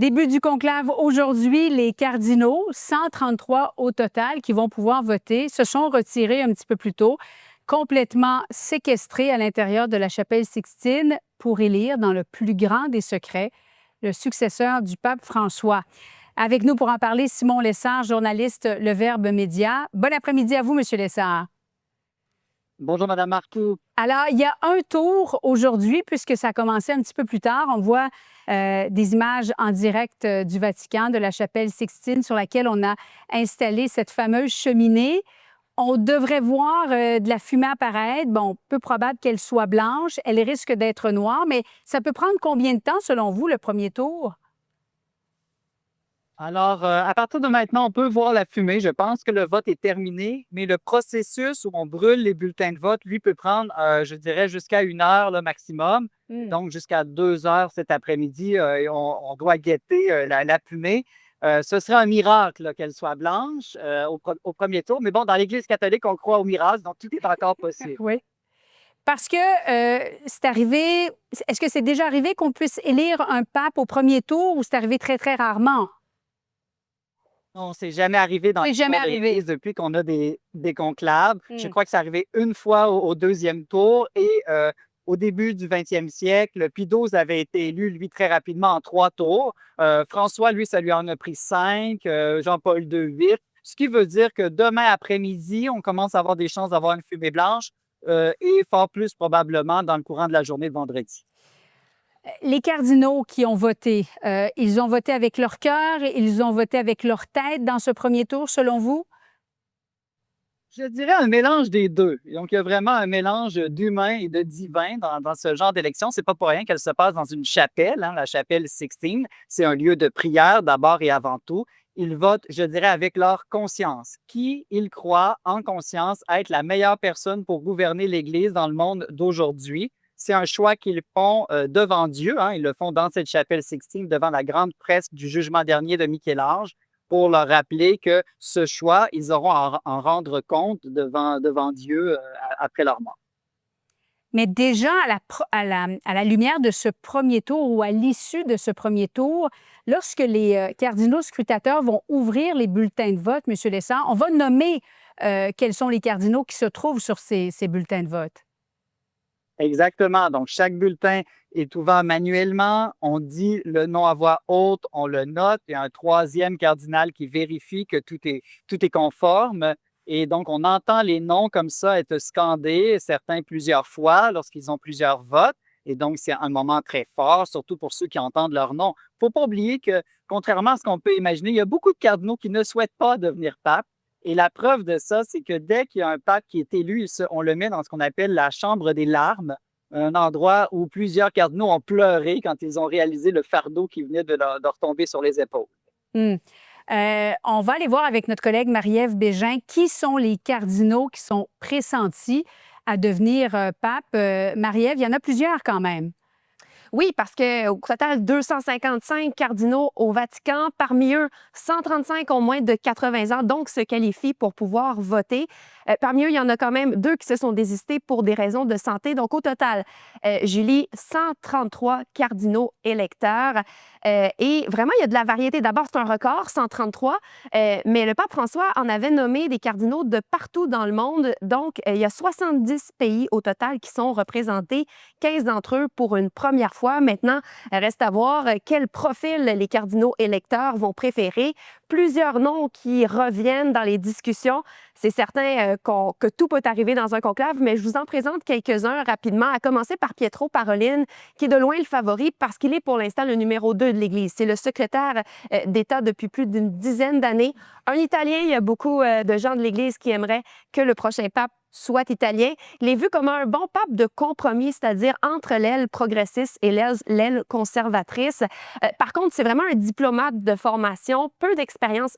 Début du conclave aujourd'hui, les cardinaux, 133 au total, qui vont pouvoir voter, se sont retirés un petit peu plus tôt, complètement séquestrés à l'intérieur de la chapelle Sixtine pour élire, dans le plus grand des secrets, le successeur du pape François. Avec nous pour en parler, Simon Lessard, journaliste Le Verbe Média. Bon après-midi à vous, Monsieur Lessard. Bonjour, Madame Marcoux. Alors, il y a un tour aujourd'hui, puisque ça a commencé un petit peu plus tard. On voit des images en direct du Vatican, de la chapelle Sixtine, sur laquelle on a installé cette fameuse cheminée. On devrait voir de la fumée apparaître. Bon, peu probable qu'elle soit blanche. Elle risque d'être noire, mais ça peut prendre combien de temps, selon vous, le premier tour? Alors, à partir de maintenant, on peut voir la fumée. Je pense que le vote est terminé, mais le processus où on brûle les bulletins de vote, lui, peut prendre, je dirais, jusqu'à 1 heure le maximum. Donc, jusqu'à 2 heures cet après-midi, et on doit guetter la fumée. Ce serait un miracle là, qu'elle soit blanche au premier tour. Mais bon, dans l'Église catholique, on croit au miracle, donc tout est encore possible. Oui. Parce que c'est arrivé, est-ce que c'est déjà arrivé qu'on puisse élire un pape au premier tour ou c'est arrivé très, très rarement? Non, c'est jamais arrivé dans C'est jamais l'histoire de arrivé. l'Église depuis qu'on a des conclaves. Je Mm. crois que c'est arrivé une fois au deuxième tour et au début du 20e siècle, Pie XII avait été élu, lui, très rapidement en 3 tours. François, lui, ça lui en a pris 5, Jean-Paul II, 8. Ce qui veut dire que demain après-midi, on commence à avoir des chances d'avoir une fumée blanche et fort plus probablement dans le courant de la journée de vendredi. Les cardinaux qui ont voté, ils ont voté avec leur cœur, ils ont voté avec leur tête dans ce premier tour, selon vous? Je dirais un mélange des deux. Donc, il y a vraiment un mélange d'humain et de divin dans ce genre d'élection. C'est pas pour rien qu'elle se passe dans une chapelle, hein, la chapelle Sixtine. C'est un lieu de prière d'abord et avant tout. Ils votent, je dirais, avec leur conscience. Qui ils croient en conscience être la meilleure personne pour gouverner l'Église dans le monde d'aujourd'hui. C'est un choix qu'ils font devant Dieu. Hein. Ils le font dans cette chapelle Sixtine, devant la grande fresque du jugement dernier de Michel-Ange, pour leur rappeler que ce choix, ils auront à en rendre compte devant Dieu après leur mort. Mais déjà, à la lumière de ce premier tour ou à l'issue de ce premier tour, lorsque les cardinaux scrutateurs vont ouvrir les bulletins de vote, M. Lessard, on va nommer quels sont les cardinaux qui se trouvent sur ces bulletins de vote. Tout Donc, chaque bulletin est ouvert manuellement. On dit le nom à voix haute, on le note. Il y a un troisième cardinal qui vérifie que tout est conforme. Et donc, on entend les noms comme ça être scandés, certains plusieurs fois lorsqu'ils ont plusieurs votes. Et donc, c'est un moment très fort, surtout pour ceux qui entendent leur nom. Il ne faut pas oublier que, contrairement à ce qu'on peut imaginer, il y a beaucoup de cardinaux qui ne souhaitent pas devenir pape. Et la preuve de ça, c'est que dès qu'il y a un pape qui est élu, on le met dans ce qu'on appelle la chambre des larmes, un endroit où plusieurs cardinaux ont pleuré quand ils ont réalisé le fardeau qui venait de leur tomber sur les épaules. Hmm. On va aller voir avec notre collègue Marie-Ève Bégin qui sont les cardinaux qui sont pressentis à devenir pape. Marie-Ève, il y en a plusieurs quand même. Oui, parce qu'au total, 255 cardinaux au Vatican. Parmi eux, 135 ont moins de 80 ans, donc se qualifient pour pouvoir voter. Parmi eux, il y en a quand même 2 qui se sont désistés pour des raisons de santé. Donc, au total, Julie, 133 cardinaux électeurs. Et vraiment, il y a de la variété. D'abord, c'est un record, 133, mais le pape François en avait nommé des cardinaux de partout dans le monde. Donc, il y a 70 pays au total qui sont représentés, 15 d'entre eux pour une première fois. Maintenant, reste à voir quel profil les cardinaux électeurs vont préférer. Plusieurs noms qui reviennent dans les discussions. C'est certain que tout peut arriver dans un conclave, mais je vous en présente quelques-uns rapidement, à commencer par Pietro Parolin, qui est de loin le favori parce qu'il est pour l'instant le numéro 2 de l'Église. C'est le secrétaire d'État depuis plus d'une dizaine d'années. Un Italien, il y a beaucoup de gens de l'Église qui aimeraient que le prochain pape soit italien. Il est vu comme un bon pape de compromis, c'est-à-dire entre l'aile progressiste et l'aile conservatrice. Par contre, c'est vraiment un diplomate de formation, peu d'expérience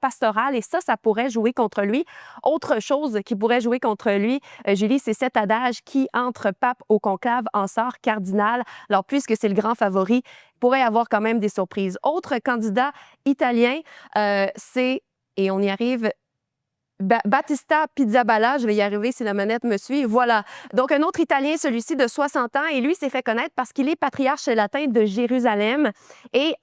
pastorale et ça pourrait jouer contre lui. Autre chose qui pourrait jouer contre lui, Julie, c'est cet adage qui, entre pape au conclave, en sort cardinal. Alors, puisque c'est le grand favori, il pourrait y avoir quand même des surprises. Autre candidat italien, c'est, et on y arrive, Battista Pizzaballa, je vais y arriver si la manette me suit. Voilà. Donc, un autre Italien, celui-ci de 60 ans, et lui s'est fait connaître parce qu'il est patriarche latin de Jérusalem. Et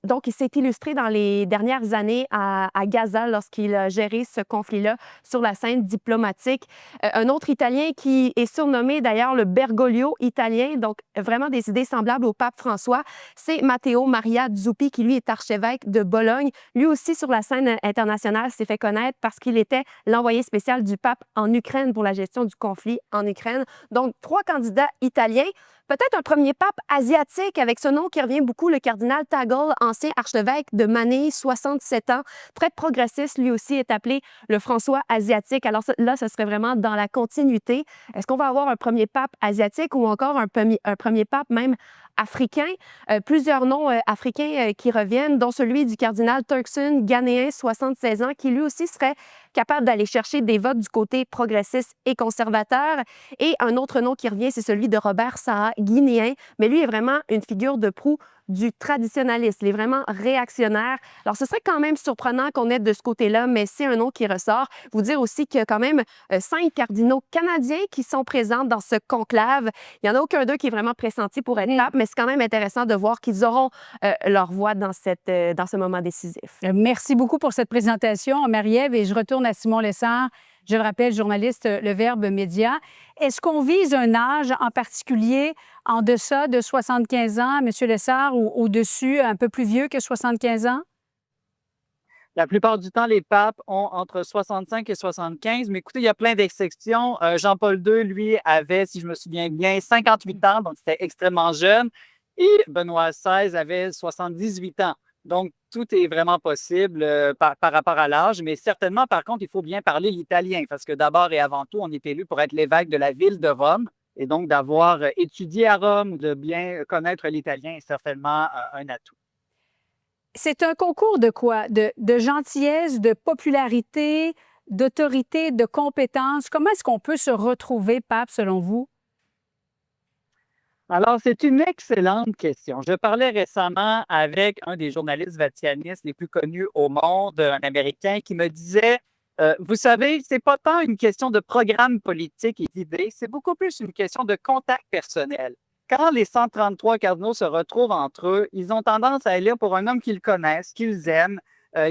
donc, il s'est illustré dans les dernières années à Gaza lorsqu'il a géré ce conflit-là sur la scène diplomatique. Un autre Italien qui est surnommé d'ailleurs le Bergoglio italien, donc vraiment des idées semblables au pape François, c'est Matteo Maria Zuppi, qui lui est archevêque de Bologne. Lui aussi, sur la scène internationale, s'est fait connaître parce qu'il était l'envoyé spécial du pape en Ukraine pour la gestion du conflit en Ukraine. Donc, 3 candidats italiens. Peut-être un premier pape asiatique avec ce nom qui revient beaucoup, le cardinal Tagle, ancien archevêque de Manille, 67 ans, très progressiste, lui aussi est appelé le François asiatique. Alors là, ce serait vraiment dans la continuité. Est-ce qu'on va avoir un premier pape asiatique ou encore un premier pape même africain? Plusieurs noms africains qui reviennent, dont celui du cardinal Turkson, ghanéen, 76 ans, qui lui aussi serait capable d'aller chercher des votes du côté progressiste et conservateur. Et un autre nom qui revient, c'est celui de Robert Sarah, guinéen, mais lui est vraiment une figure de proue du traditionnalisme. Il est vraiment réactionnaire. Alors, ce serait quand même surprenant qu'on ait de ce côté-là, mais c'est un nom qui ressort. Vous dire aussi qu'il y a quand même 5 cardinaux canadiens qui sont présents dans ce conclave. Il n'y en a aucun d'eux qui est vraiment pressenti pour être pape, mais c'est quand même intéressant de voir qu'ils auront leur voix dans ce moment décisif. Merci beaucoup pour cette présentation, Marie-Ève, et je retourne à Simon Lessard. Je le rappelle, journaliste Le Verbe Média. Est-ce qu'on vise un âge en particulier en deçà de 75 ans, M. Lessard, ou au-dessus, un peu plus vieux que 75 ans? La plupart du temps, les papes ont entre 65 et 75, mais écoutez, il y a plein d'exceptions. Jean-Paul II, lui, avait, si je me souviens bien, 58 ans, donc c'était extrêmement jeune. Et Benoît XVI avait 78 ans. Donc, tout est vraiment possible par rapport à l'âge, mais certainement, par contre, il faut bien parler l'italien, parce que d'abord et avant tout, on est élu pour être l'évêque de la ville de Rome. Et donc, d'avoir étudié à Rome, de bien connaître l'italien est certainement un atout. C'est un concours de quoi? De gentillesse, de popularité, d'autorité, de compétence? Comment est-ce qu'on peut se retrouver pape, selon vous? Alors, c'est une excellente question. Je parlais récemment avec un des journalistes vaticanistes les plus connus au monde, un Américain, qui me disait, vous savez, c'est pas tant une question de programme politique et d'idées, c'est beaucoup plus une question de contact personnel. Quand les 133 cardinaux se retrouvent entre eux, ils ont tendance à élire pour un homme qu'ils connaissent, qu'ils aiment,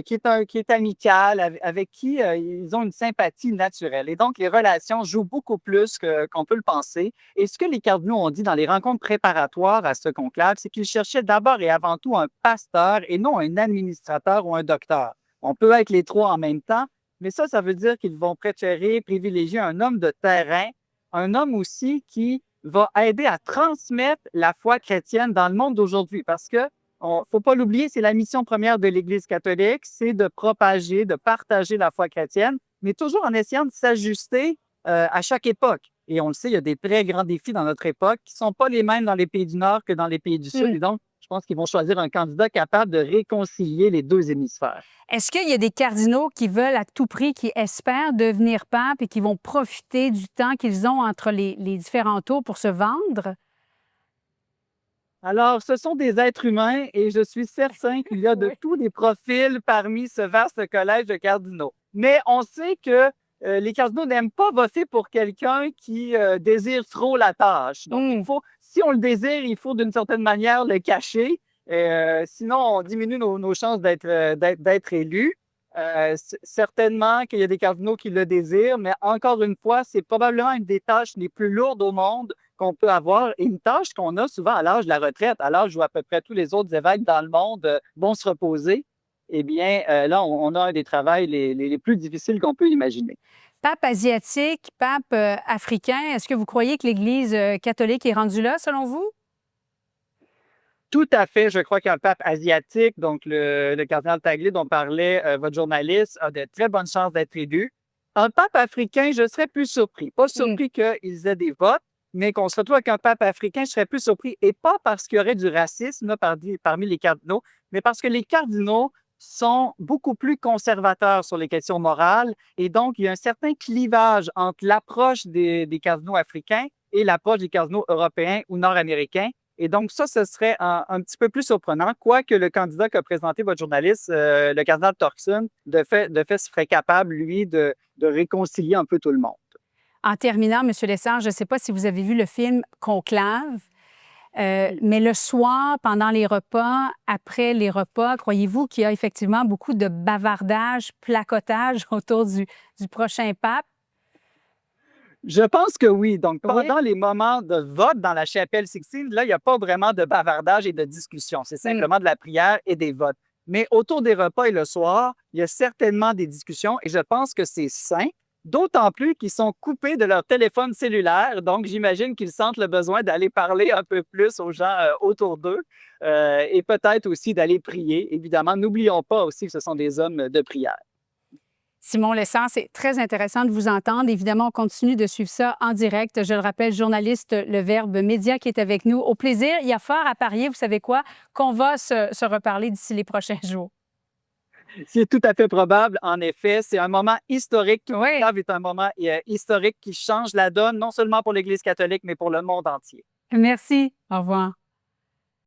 qui est amical, avec qui ils ont une sympathie naturelle. Et donc, les relations jouent beaucoup plus qu'on peut le penser. Et ce que les cardinaux ont dit dans les rencontres préparatoires à ce conclave, c'est qu'ils cherchaient d'abord et avant tout un pasteur et non un administrateur ou un docteur. On peut être les 3 en même temps, mais ça veut dire qu'ils vont préférer privilégier un homme de terrain, un homme aussi qui va aider à transmettre la foi chrétienne dans le monde d'aujourd'hui. Parce que il ne faut pas l'oublier, c'est la mission première de l'Église catholique, c'est de propager, de partager la foi chrétienne, mais toujours en essayant de s'ajuster à chaque époque. Et on le sait, il y a des très grands défis dans notre époque qui ne sont pas les mêmes dans les pays du Nord que dans les pays du Sud. Et donc, je pense qu'ils vont choisir un candidat capable de réconcilier les 2 hémisphères. Est-ce qu'il y a des cardinaux qui veulent à tout prix, qui espèrent devenir pape et qui vont profiter du temps qu'ils ont entre les différents tours pour se vendre? Alors, ce sont des êtres humains et je suis certain qu'il y a de Oui. tous les profils parmi ce vaste collège de cardinaux. Mais on sait que les cardinaux n'aiment pas voter pour quelqu'un qui désire trop la tâche. Donc, si on le désire, il faut d'une certaine manière le cacher. Sinon, on diminue nos chances d'être élus. Certainement qu'il y a des cardinaux qui le désirent, mais encore une fois, c'est probablement une des tâches les plus lourdes au monde qu'on peut avoir et une tâche qu'on a souvent à l'âge de la retraite, à l'âge où à peu près tous les autres évêques dans le monde vont se reposer. Eh bien, là, on a un des travaux les plus difficiles qu'on peut imaginer. Pape asiatique, pape africain, est-ce que vous croyez que l'Église catholique est rendue là, selon vous? Tout à fait. Je crois qu'un pape asiatique, donc le cardinal Tagle dont parlait votre journaliste, a de très bonnes chances d'être élu. Un pape africain, je serais plus surpris. Pas surpris qu'ils aient des votes, mais qu'on se retrouve avec un pape africain, je serais plus surpris. Et pas parce qu'il y aurait du racisme là, parmi les cardinaux, mais parce que les cardinaux sont beaucoup plus conservateurs sur les questions morales. Et donc, il y a un certain clivage entre l'approche des cardinaux africains et l'approche des cardinaux européens ou nord-américains. Et donc, ça, ce serait un petit peu plus surprenant, quoique le candidat qu'a présenté votre journaliste, le cardinal Turkson, de fait, serait capable, lui, de réconcilier un peu tout le monde. En terminant, M. Lessard, je ne sais pas si vous avez vu le film Conclave, mais le soir, pendant les repas, après les repas, croyez-vous qu'il y a effectivement beaucoup de bavardage, placotage autour du prochain pape? Je pense que oui. Donc, Oui. pendant les moments de vote dans la chapelle Sixtine, là, il n'y a pas vraiment de bavardage et de discussion. C'est simplement de la prière et des votes. Mais autour des repas et le soir, il y a certainement des discussions et je pense que c'est sain, d'autant plus qu'ils sont coupés de leur téléphone cellulaire. Donc, j'imagine qu'ils sentent le besoin d'aller parler un peu plus aux gens autour d'eux et peut-être aussi d'aller prier. Évidemment, n'oublions pas aussi que ce sont des hommes de prière. Simon Lessard, c'est très intéressant de vous entendre. Évidemment, on continue de suivre ça en direct. Je le rappelle, journaliste Le Verbe Média qui est avec nous. Au plaisir. Il y a fort à parier, vous savez quoi, qu'on va se reparler d'ici les prochains jours. C'est tout à fait probable. En effet, c'est un moment historique. Oui. Conclave est un moment historique qui change la donne, non seulement pour l'Église catholique, mais pour le monde entier. Merci. Au revoir.